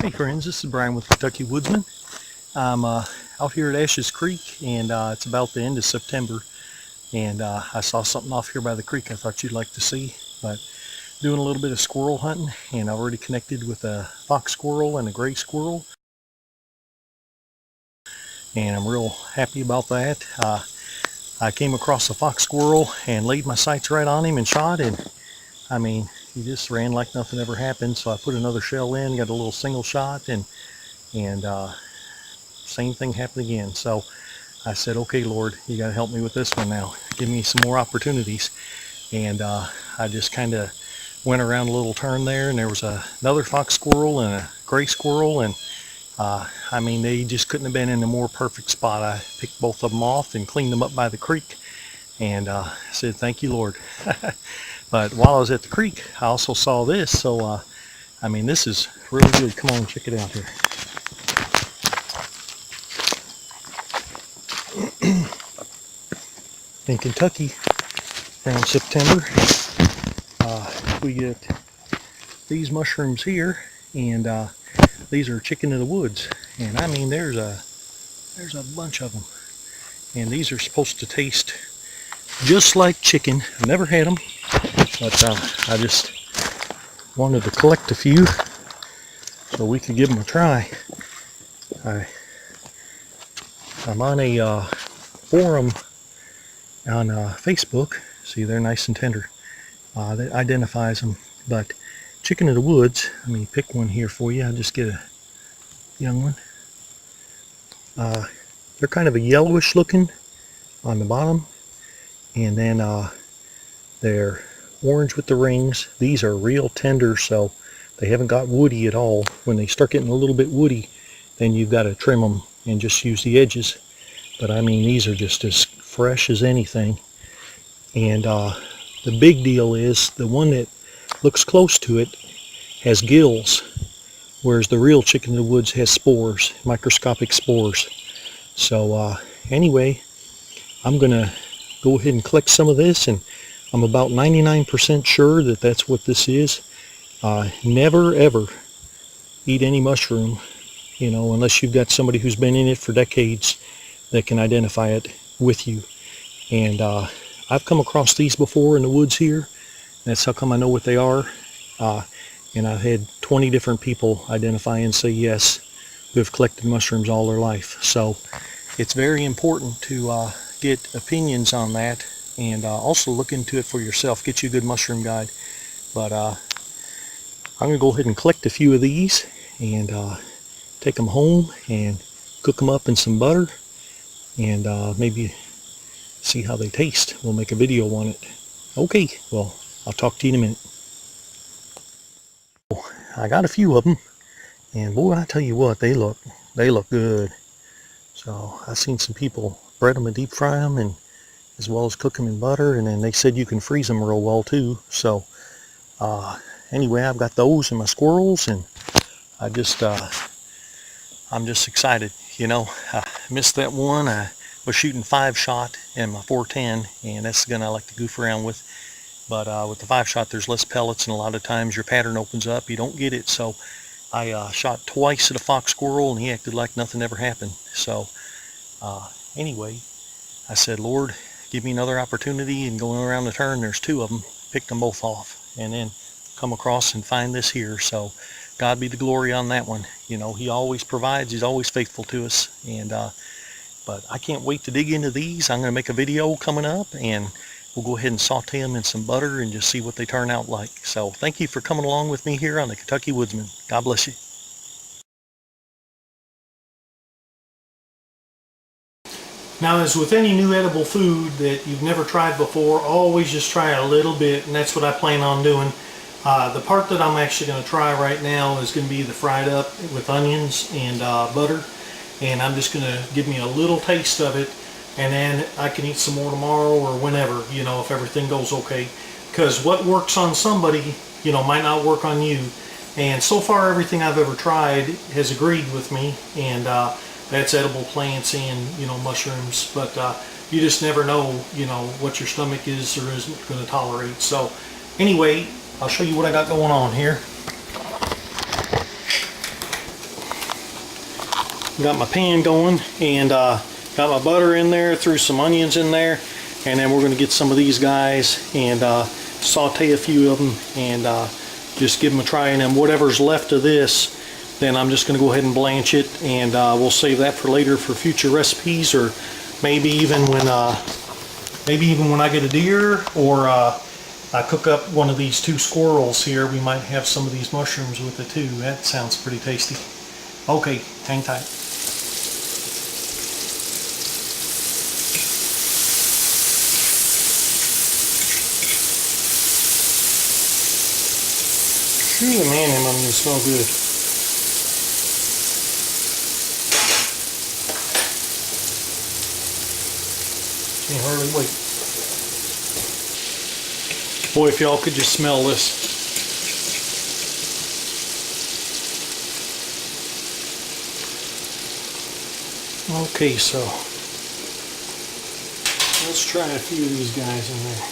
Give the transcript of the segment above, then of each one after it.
Hey friends, this is Brian with Kentucky Woodsman. I'm out here at Ashes Creek, and it's about the end of September, and I saw something off here by the creek I thought you'd like to see. But doing a little bit of squirrel hunting, and I've already connected with a fox squirrel and a gray squirrel, and I'm real happy about that. I came across a fox squirrel and laid my sights right on him and shot, and I mean, he just ran like nothing ever happened. So I put another shell in, got a little single shot, and same thing happened again. So I said, okay, Lord, you got to help me with this one now. Give me some more opportunities. And I just kind of went around a little turn there, and there was another fox squirrel and a gray squirrel, and I mean, they just couldn't have been in a more perfect spot. I picked both of them off and cleaned them up by the creek, and said, thank you, Lord. But while I was at the creek, I also saw this. So I mean, this is really good. Come on, check it out here. In Kentucky, around September, we get these mushrooms here, and these are chicken of the woods. And I mean, there's a bunch of them, and these are supposed to taste just like chicken. I've never had them, but I just wanted to collect a few so we could give them a try. I'm on a forum on Facebook. See, they're nice and tender. That identifies them. But chicken of the woods, let me pick one here for you. I'll just get a young one. They're kind of a yellowish looking on the bottom, and then they're orange with the rings. These are real tender, so they haven't got woody at all. When they start getting a little bit woody, then you've got to trim them and just use the edges. But I mean, these are just as fresh as anything. And the big deal is the one that looks close to it has gills, whereas the real chicken of the woods has spores, microscopic spores. So anyway, I'm gonna go ahead and collect some of this, and I'm about 99% sure that that's what this is. Never ever eat any mushroom, you know, unless you've got somebody who's been in it for decades that can identify it with you. And I've come across these before in the woods here. That's how come I know what they are. And I've had 20 different people identify and say yes, who have collected mushrooms all their life. So it's very important to get opinions on that, and also look into it for yourself. Get you a good mushroom guide. But I'm going to go ahead and collect a few of these and take them home and cook them up in some butter, and maybe see how they taste. We'll make a video on it. Okay, well, I'll talk to you in a minute. I got a few of them, and boy, I tell you what, they look good. So I've seen some people bread them and deep fry them, and as well as cook them in butter, and then they said you can freeze them real well too. So anyway, I've got those and my squirrels, and I'm just excited. You know, I missed that one. I was shooting 5-shot in my 410, and that's the gun I like to goof around with. But with the 5-shot, there's less pellets, and a lot of times your pattern opens up, you don't get it. So I shot twice at a fox squirrel, and he acted like nothing ever happened. So anyway, I said, Lord, give me another opportunity. And going around the turn, there's 2 of them. Picked them both off, and then come across and find this here. So God be the glory on that one. You know, he always provides. He's always faithful to us. And but I can't wait to dig into these. I'm going to make a video coming up, and we'll go ahead and saute them in some butter and just see what they turn out like. So thank you for coming along with me here on the Kentucky Woodsman. God bless you. Now, as with any new edible food that you've never tried before, always just try a little bit, and that's what I plan on doing. The part that I'm actually going to try right now is going to be the fried up with onions and butter, and I'm just going to give me a little taste of it, and then I can eat some more tomorrow or whenever, you know, if everything goes okay. Because what works on somebody, you know, might not work on you. And so far, everything I've ever tried has agreed with me, and that's edible plants and, you know, mushrooms. But you just never know, you know, what your stomach is or isn't going to tolerate. So anyway, I'll show you what I got going on here. got my pan going, and got my butter in there, threw some onions in there, and then we're going to get some of these guys and saute a few of them and just give them a try. And then whatever's left of this, then I'm just going to go ahead and blanch it, and we'll save that for later for future recipes, or maybe even when I get a deer, or I cook up one of these 2 squirrels here, we might have some of these mushrooms with it too. That sounds pretty tasty. Okay, hang tight. Phew, man, them onions smell good. Can't hardly wait. Boy, if y'all could just smell this. Okay, so let's try a few of these guys in there.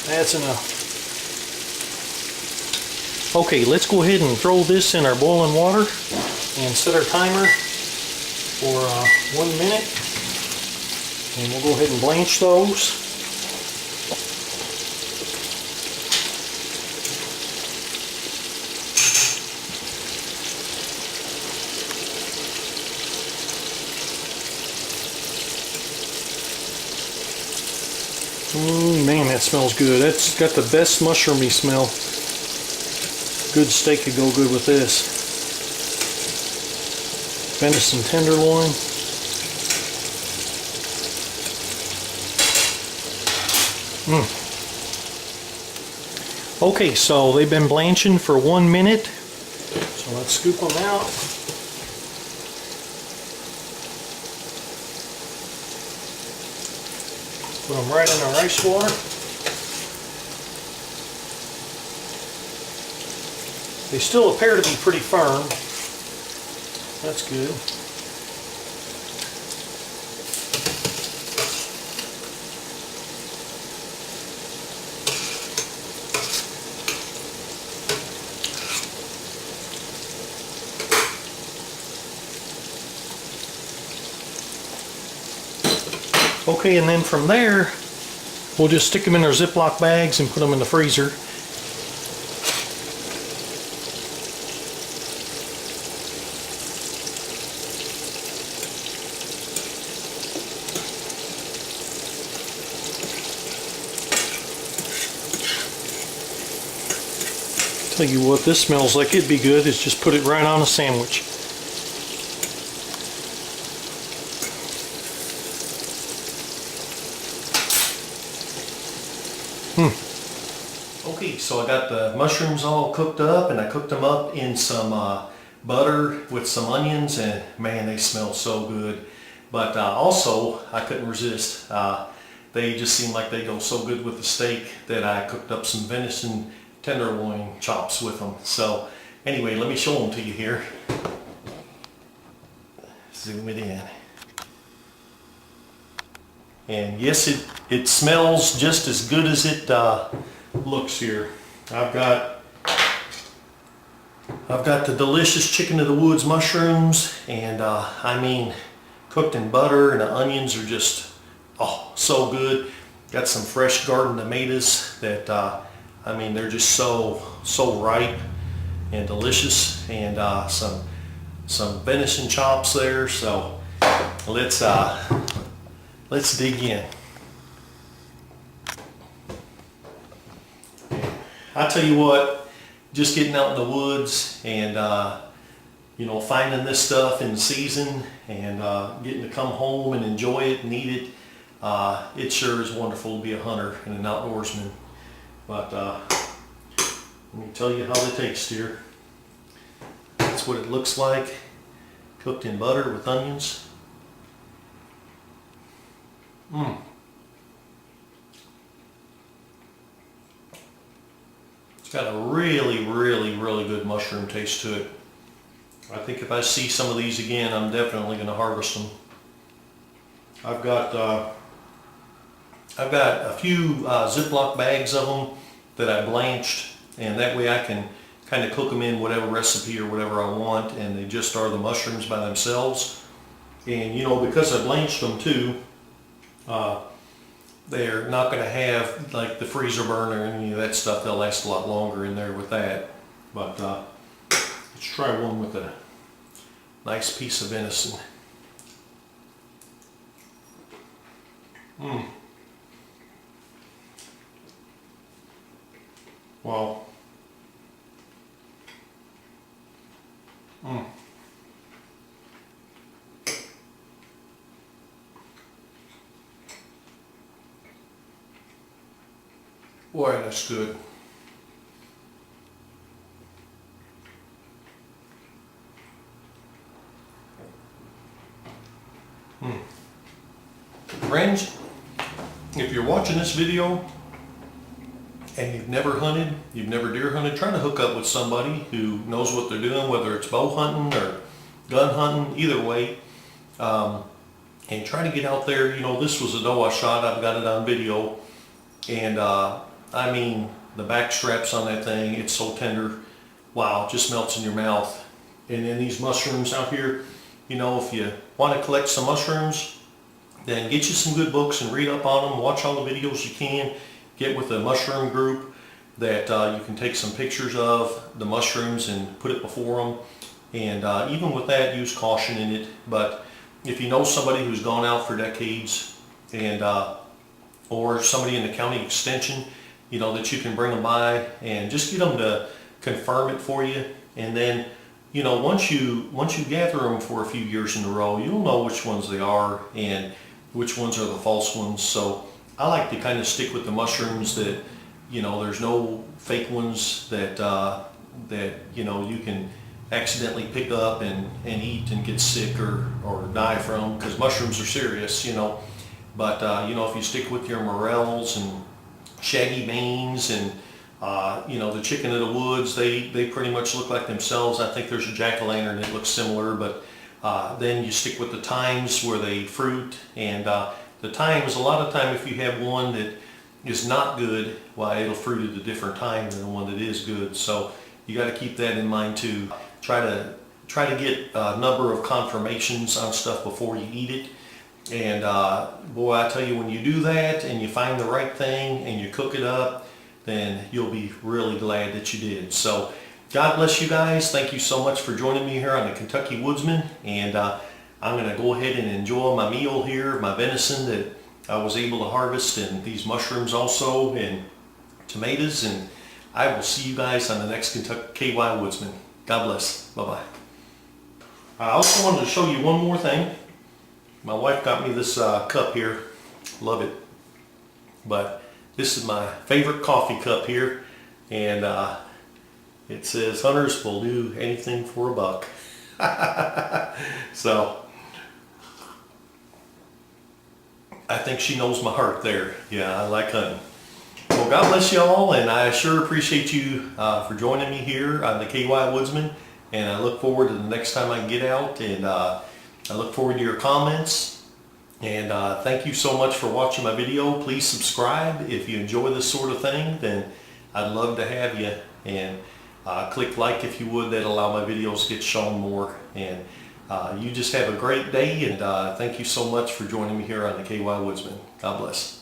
That's enough. Okay, let's go ahead and throw this in our boiling water and set our timer for 1 minute, and we'll go ahead and blanch those. Man, that smells good. That's got the best mushroomy smell. Good steak could go good with this. Venison tenderloin. Okay, so they've been blanching for 1 minute. So let's scoop them out. Put them right in our ice water. They still appear to be pretty firm. That's good. Okay, and then from there, we'll just stick them in our Ziploc bags and put them in the freezer. Tell you what, this smells like it'd be good is just put it right on a sandwich. Okay, so I got the mushrooms all cooked up, and I cooked them up in some butter with some onions, and man, they smell so good. But also, I couldn't resist. They just seem like they go so good with the steak that I cooked up some venison tenderloin chops with them. So anyway, let me show them to you here. Zoom it in. And yes, it smells just as good as it looks here. I've got the delicious chicken of the woods mushrooms, and I mean, cooked in butter, and the onions are just so good. Got some fresh garden tomatoes that I mean, they're just so ripe and delicious, and some venison chops there. So let's dig in. I tell you what, just getting out in the woods and you know, finding this stuff in season and getting to come home and enjoy it and eat it, it sure is wonderful to be a hunter and an outdoorsman. But let me tell you how they taste here. That's what it looks like, cooked in butter with onions. It's got a really good mushroom taste to it. I think if I see some of these again, I'm definitely going to harvest them. I've got a few Ziploc bags of them that I blanched, and that way I can kind of cook them in whatever recipe or whatever I want, and they just are the mushrooms by themselves. And you know, because I blanched them too, they're not going to have like the freezer burn or any of that stuff. They'll last a lot longer in there with that. But let's try one with a nice piece of venison. Wow. Boy, that's good. Friends, if you're watching this video and you've never hunted, you've never deer hunted, try to hook up with somebody who knows what they're doing, whether it's bow hunting or gun hunting, either way. And try to get out there. You know, this was a doe I shot. I've got it on video. And I mean, the back straps on that thing, it's so tender. Wow, it just melts in your mouth. And then these mushrooms out here, you know, if you want to collect some mushrooms, then get you some good books and read up on them. Watch all the videos you can. Get with a mushroom group that you can take some pictures of the mushrooms and put it before them. And even with that, use caution in it. But if you know somebody who's gone out for decades, and or somebody in the county extension, you know, that you can bring them by and just get them to confirm it for you. And then, you know, once you gather them for a few years in a row, you'll know which ones they are and which ones are the false ones. So I like to kind of stick with the mushrooms that, you know, there's no fake ones that that, you know, you can accidentally pick up and eat and get sick or die from, because mushrooms are serious, you know. But you know, if you stick with your morels and shaggy manes and you know, the chicken of the woods, they pretty much look like themselves. I think there's a jack-o'-lantern that looks similar, but then you stick with the times where they fruit. And the times, a lot of time, if you have one that is not good, why, it'll fruit at a different time than the one that is good. So you got to keep that in mind too. Try to get a number of confirmations on stuff before you eat it. And boy, I tell you, when you do that and you find the right thing and you cook it up, then you'll be really glad that you did. So God bless you guys. Thank you so much for joining me here on the Kentucky Woodsman. And I'm going to go ahead and enjoy my meal here, my venison that I was able to harvest, and these mushrooms also, and tomatoes. And I will see you guys on the next Kentucky KY Woodsman. God bless. Bye-bye. I also wanted to show you one more thing. My wife got me this cup here. Love it. But this is my favorite coffee cup here. And it says, "Hunters will do anything for a buck." So I think she knows my heart there. Yeah, I like hunting. Well, God bless you all, and I sure appreciate you for joining me here on the KY Woodsman. And I look forward to the next time I get out, and I look forward to your comments. And thank you so much for watching my video. Please subscribe if you enjoy this sort of thing. Then I'd love to have you. And click like if you would. That'll allow my videos to get shown more. And you just have a great day. And thank you so much for joining me here on the KY Woodsman. God bless.